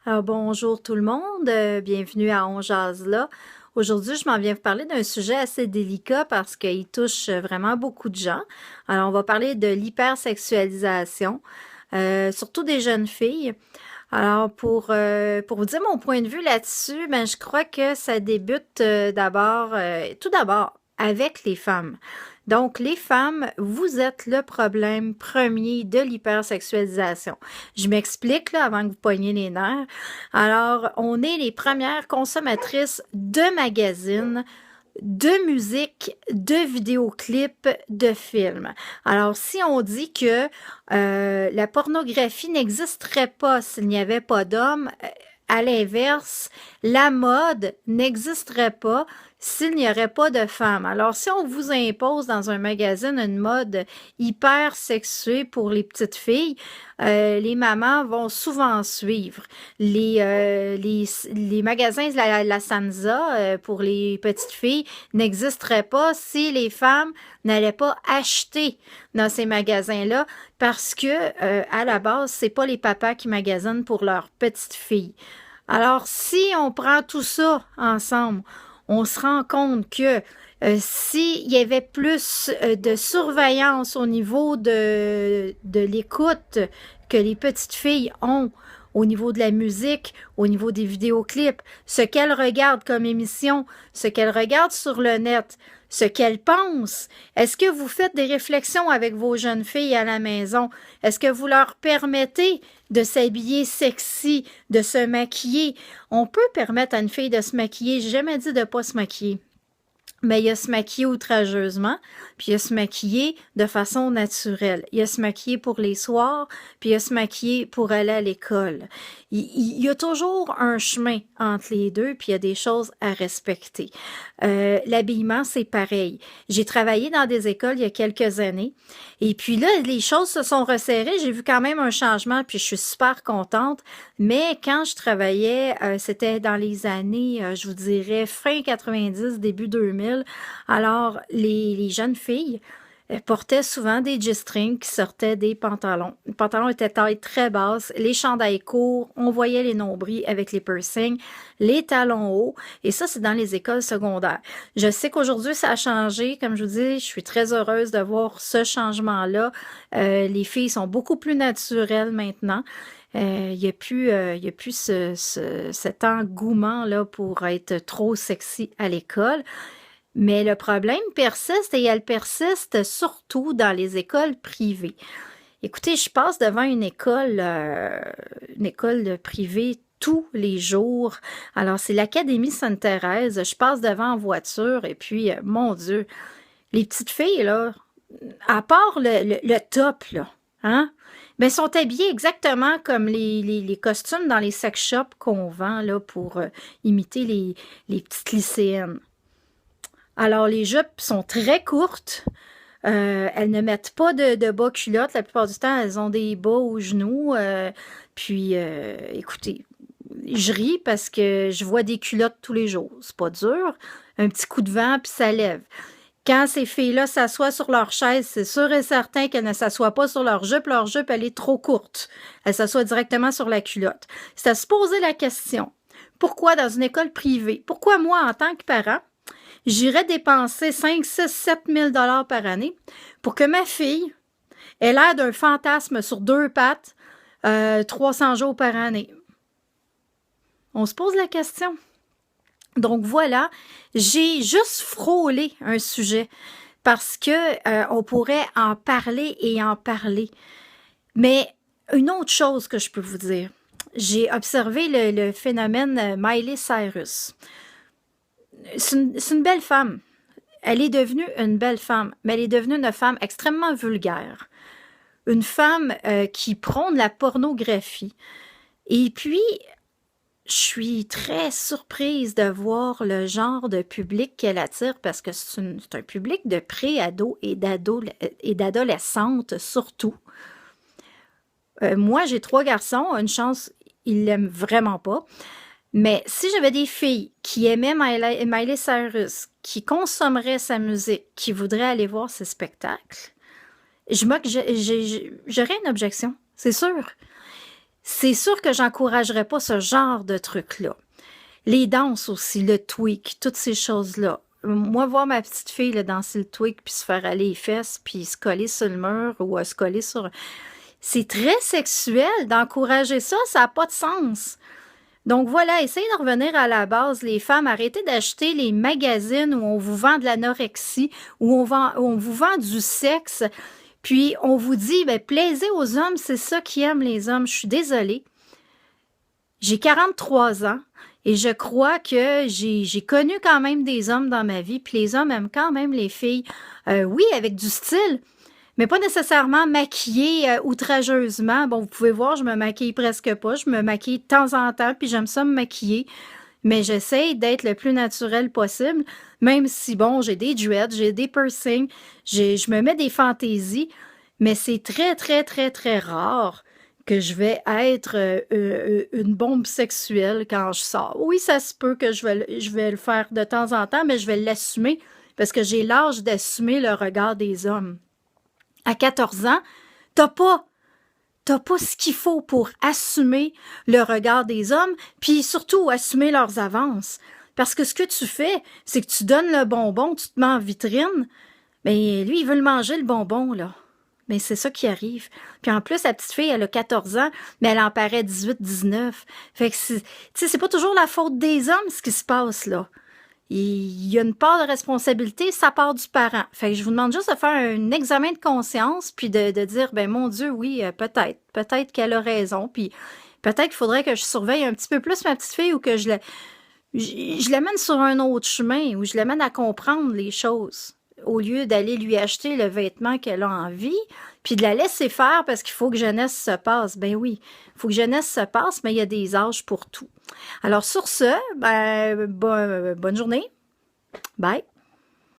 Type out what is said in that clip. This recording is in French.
Alors, bonjour tout le monde, bienvenue à On jase là. Aujourd'hui, je m'en viens vous parler d'un sujet assez délicat parce qu'il touche vraiment beaucoup de gens. Alors, on va parler de l'hypersexualisation, surtout des jeunes filles. Alors, pour vous dire mon point de vue là-dessus, ben, je crois que ça débute tout d'abord, avec les femmes. Donc, les femmes, vous êtes le problème premier de l'hypersexualisation. Je m'explique là avant que vous poigniez les nerfs. Alors, on est les premières consommatrices de magazines, de musique, de vidéoclips, de films. Alors, si on dit que la pornographie n'existerait pas s'il n'y avait pas d'hommes, à l'inverse, la mode n'existerait pas s'il n'y aurait pas de femmes. Alors, si on vous impose dans un magazine une mode hyper sexuée pour les petites filles, les mamans vont souvent suivre. Les magasins de la Sansa pour les petites filles n'existeraient pas si les femmes n'allaient pas acheter dans ces magasins-là parce que à la base, c'est pas les papas qui magasinent pour leurs petites filles. Alors, si on prend tout ça ensemble, on se rend compte que s'il y avait plus de surveillance au niveau de l'écoute que les petites filles ont, au niveau de la musique, au niveau des vidéoclips, ce qu'elles regardent comme émission, ce qu'elles regardent sur le net, ce qu'elles pensent. Est-ce que vous faites des réflexions avec vos jeunes filles à la maison? Est-ce que vous leur permettez de s'habiller sexy, de se maquiller? On peut permettre à une fille de se maquiller. J'ai jamais dit de ne pas se maquiller. Mais il y a se maquiller outrageusement, puis il y a se maquiller de façon naturelle. Il y a se maquiller pour les soirs, puis il y a se maquiller pour aller à l'école. Il y a toujours un chemin entre les deux, puis il y a des choses à respecter. L'habillement, c'est pareil. J'ai travaillé dans des écoles il y a quelques années, et puis là, les choses se sont resserrées. J'ai vu quand même un changement, puis je suis super contente. Mais quand je travaillais, c'était dans les années, je vous dirais, fin 90, début 2000. Alors, les jeunes filles portaient souvent des G-strings qui sortaient des pantalons. Les pantalons étaient taille très basse, les chandails courts, on voyait les nombrils avec les piercings, les talons hauts, et ça, c'est dans les écoles secondaires. Je sais qu'aujourd'hui, ça a changé. Comme je vous dis, je suis très heureuse de voir ce changement-là. Les filles sont beaucoup plus naturelles maintenant. Il n'y a plus, y a plus cet engouement-là pour être trop sexy à l'école. Mais le problème persiste et elle persiste surtout dans les écoles privées. Écoutez, je passe devant une école privée tous les jours. Alors, c'est l'Académie Sainte-Thérèse. Je passe devant en voiture et puis, mon Dieu, les petites filles, là, à part le top, là, hein? Ben, sont habillées exactement comme les costumes dans les sex shops qu'on vend là, pour imiter les petites lycéennes. Alors, les jupes sont très courtes. Elles ne mettent pas de bas culottes. La plupart du temps, elles ont des bas aux genoux. Écoutez, je ris parce que je vois des culottes tous les jours. C'est pas dur. Un petit coup de vent, puis ça lève. Quand ces filles-là s'assoient sur leur chaise, c'est sûr et certain qu'elles ne s'assoient pas sur leur jupe. Leur jupe, elle est trop courte. Elles s'assoient directement sur la culotte. C'est à se poser la question. Pourquoi dans une école privée? Pourquoi moi, en tant que parent, j'irais dépenser 5, 6, 7 000 par année pour que ma fille ait l'air d'un fantasme sur deux pattes 300 jours par année? On se pose la question. Donc voilà, j'ai juste frôlé un sujet parce que on pourrait en parler et en parler. Mais une autre chose que je peux vous dire, j'ai observé le phénomène Miley Cyrus. C'est une belle femme. Elle est devenue une belle femme, mais elle est devenue une femme extrêmement vulgaire. Une femme qui prône la pornographie. Et puis, je suis très surprise de voir le genre de public qu'elle attire parce que c'est un public de pré-ados et d'adolescentes surtout. Moi, j'ai 3 garçons, une chance, ils l'aiment vraiment pas. Mais si j'avais des filles qui aimaient Miley Cyrus, qui consommeraient sa musique, qui voudraient aller voir ses spectacles, j'aurais une objection, c'est sûr. c'est sûr que j'encouragerais pas ce genre de truc-là. Les danses aussi, le tweak, toutes ces choses-là. Moi, voir ma petite fille là, danser le tweak, puis se faire aller les fesses, puis se coller sur le mur ou se coller sur... C'est très sexuel d'encourager ça, ça n'a pas de sens. Donc voilà, essayez de revenir à la base, les femmes, arrêtez d'acheter les magazines où on vous vend de l'anorexie, où on vous vend du sexe, puis on vous dit, ben, plaisez aux hommes, c'est ça qui aiment les hommes. Je suis désolée. J'ai 43 ans et je crois que j'ai connu quand même des hommes dans ma vie, puis les hommes aiment quand même les filles, oui, avec du style, mais pas nécessairement maquillées outrageusement. Bon, vous pouvez voir, je me maquille presque pas, je me maquille de temps en temps, puis j'aime ça me maquiller, mais j'essaie d'être le plus naturel possible, même si, bon, j'ai des dreads, j'ai des piercings, je me mets des fantaisies, mais c'est très, très, très, très rare que je vais être une bombe sexuelle quand je sors. Oui, ça se peut que je vais le faire de temps en temps, mais je vais l'assumer parce que j'ai l'âge d'assumer le regard des hommes. À 14 ans, t'as pas ce qu'il faut pour assumer le regard des hommes, puis surtout assumer leurs avances. Parce que ce que tu fais, c'est que tu donnes le bonbon, tu te mets en vitrine, mais lui, il veut le manger, le bonbon, là. Mais c'est ça qui arrive. Puis en plus, la petite fille, elle a 14 ans, mais elle en paraît 18, 19. Fait que c'est pas toujours la faute des hommes, ce qui se passe, là. Il y a une part de responsabilité, ça part du parent. Fait que je vous demande juste de faire un examen de conscience, puis de dire, ben mon Dieu, oui, peut-être qu'elle a raison, puis peut-être qu'il faudrait que je surveille un petit peu plus ma petite fille ou que je l'amène sur un autre chemin, ou je l'amène à comprendre les choses, au lieu d'aller lui acheter le vêtement qu'elle a envie, puis de la laisser faire parce qu'il faut que jeunesse se passe. Ben oui, il faut que jeunesse se passe, mais il y a des âges pour tout. Alors sur ce, ben, bonne journée. Bye.